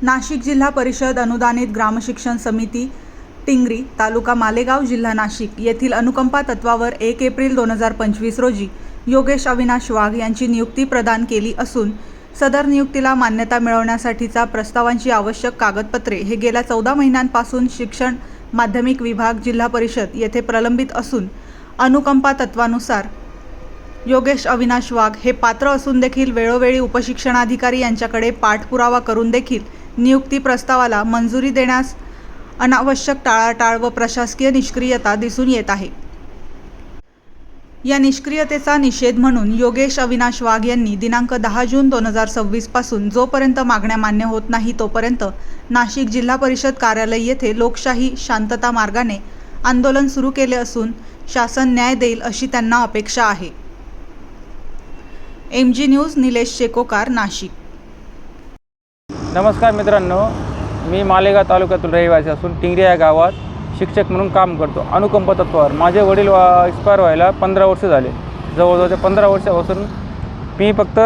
नाशिक जिल्हा परिषद अनुदानित ग्रामशिक्षण समिती टिंगरी तालुका मालेगाव जिल्हा नाशिक येथील अनुकंपा तत्वावर 1 एप्रिल 2025 रोजी योगेश अविनाश वाघ यांची नियुक्ती प्रदान केली असून सदर नियुक्तीला मान्यता मिळवण्यासाठीचा प्रस्तावांची आवश्यक कागदपत्रे हे गेल्या 14 महिन्यांपासून शिक्षण माध्यमिक विभाग जिल्हा परिषद येथे प्रलंबित असून अनुकंपा तत्वानुसार योगेश अविनाश वाघ हे पात्र असून देखील वेळोवेळी उपशिक्षणाधिकारी यांच्याकडे पाठपुरावा करून देखील नियुक्ती प्रस्तावाला मंजुरी देण्यास अनावश्यक टाळाटाळ व प्रशासकीय निष्क्रियता दिसून येत आहे। या निष्क्रियतेचा निषेध म्हणून योगेश अविनाश वाघ यांनी दिनांक 10 जून 2026 पासून जोपर्यंत मागण्या मान्य होत नाही तोपर्यंत नाशिक जिल्हा परिषद कार्यालय येथे लोकशाही शांतता मार्गाने आंदोलन सुरू केले असून शासन न्याय देईल अशी त्यांना अपेक्षा आहे। MG news Nilesh Shekokar Nashik. नमस्कार मित्रांनो, मी मालेगाव तालुक्यातील रहिवासी असून टिंगरी या गावात शिक्षक म्हणून काम करतो। अनुकंपा तत्वावर माझे वडील एक्सपायर व्हायला 15 वर्ष झाले। जवळजवळ ते 15 वर्षापासून मी फक्त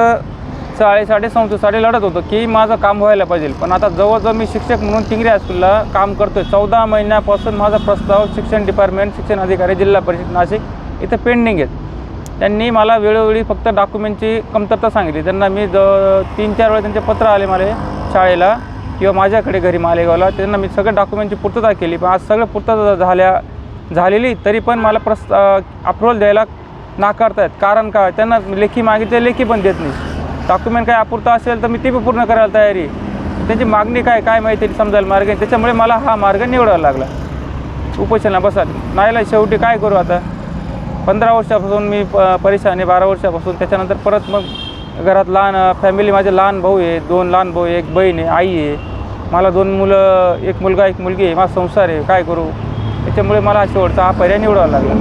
शाळेसाठी लढत होतो की माझं काम व्हायला पाहिजे, पण आता जवळजवळ मी शिक्षक म्हणून टिंगरी हायस्कूलला काम करतो आहे। 14 महिन्यापासून माझा प्रस्ताव शिक्षण डिपार्टमेंट शिक्षण अधिकारी जिल्हा परिषद नाशिक इथं पेंडिंग आहेत। त्यांनी मला वेळोवेळी फक्त डॉक्युमेंटची कमतरता सांगितली। त्यांना मी 3-4 वेळा त्यांचे पत्र आले मला शाळेला किंवा माझ्याकडे घरी मालेगावला, त्यांना मी सगळ्या डॉक्युमेंटची पूर्तता केली, पण आज सगळं पूर्तता झालेली तरी पण मला अप्रूव्हल द्यायला नाकारतायत। कारण काय, त्यांना लेखी मागितले लेखी पण देत नाही। डॉक्युमेंट काय अपूर्त असेल तर मी ते पण पूर्ण करायला तयारी, त्यांची मागणी काय माहिती समजायला मार्ग आहे। त्याच्यामुळे मला हा मार्ग निवडावा लागला उपोषणाला बसायला। नाहीला शेवटी काय करू आता, 15 वर्षापासून मी परेशान आहे, 12 वर्षापासून। त्याच्यानंतर परत मग घरात लहान फॅमिली, माझे लहान भाऊ आहे, 2 लहान भाऊ, 1 बहीण आहे, आई आहे, मला 2 मुलं, 1 मुलगा 1 मुलगी आहे, माझा संसार आहे, काय करू। त्याच्यामुळे मला शेवटचा हा पर्याय निवडावा लागला।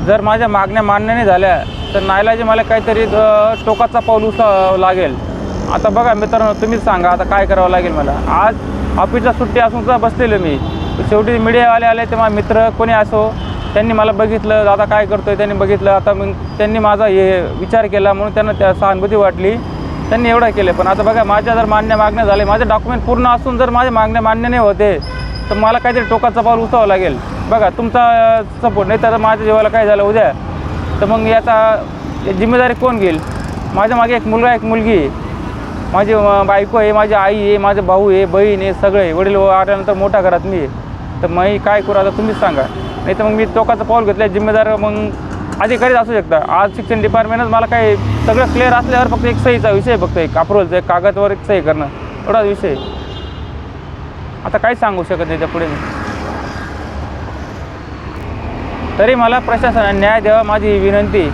जर माझ्या मागण्या मान्य नाही झाल्या तर नाईलाजाने मला काहीतरी टोकाचा पाऊल उचलावं लागेल। आता बघा मित्रांनो, तुम्हीच सांगा आता काय करावं लागेल मला। आज ऑफिसला सुट्टी असून सुद्धा बसलेलो मी, शेवटी मीडियावाले आले ते माझे मित्र कोणी असो, त्यांनी मला बघितलं, दादा काय करतोय, त्यांनी बघितलं। आता मग त्यांनी माझा हे विचार केला म्हणून त्यांना त्या सहानुभूती वाटली, त्यांनी एवढं केलं। पण आता बघा, माझ्या जर मागण्या झाले, माझे डॉक्युमेंट पूर्ण असून जर माझ्या मागण्या मान्य नाही होते तर मला काहीतरी टोकाचा पाऊल उचलावं लागेल। बघा तुमचा सपोर्ट नाही तर माझ्या जीवाला काय झालं उद्या तर मग याचा जिम्मेदारी कोण घेईल। माझ्या मागे 1 मुलगा 1 मुलगी आहे, माझी बायको आहे, माझी आई आहे, माझे भाऊ आहे, बहीण आहे, सगळे वडील आल्यानंतर मोठ्या घरात मी आहे। तर मी काय करू आता तुम्हीच सांगा, नाही तर मग मी टोकाचं पाऊल घेतलं। जिम्मेदार मग अधिकारीच असू शकता। आज शिक्षण डिपार्टमेंटच मला काही सगळं क्लिअर असल्यावर फक्त एक सहीचा विषय, फक्त एक अप्रूव्हलचा, एक कागदवर एक सही करणं एवढाच विषय। आता काही सांगू शकत नाही त्यापुढे मी। तरी मला प्रशासनाने न्याय द्यावा माझी विनंती।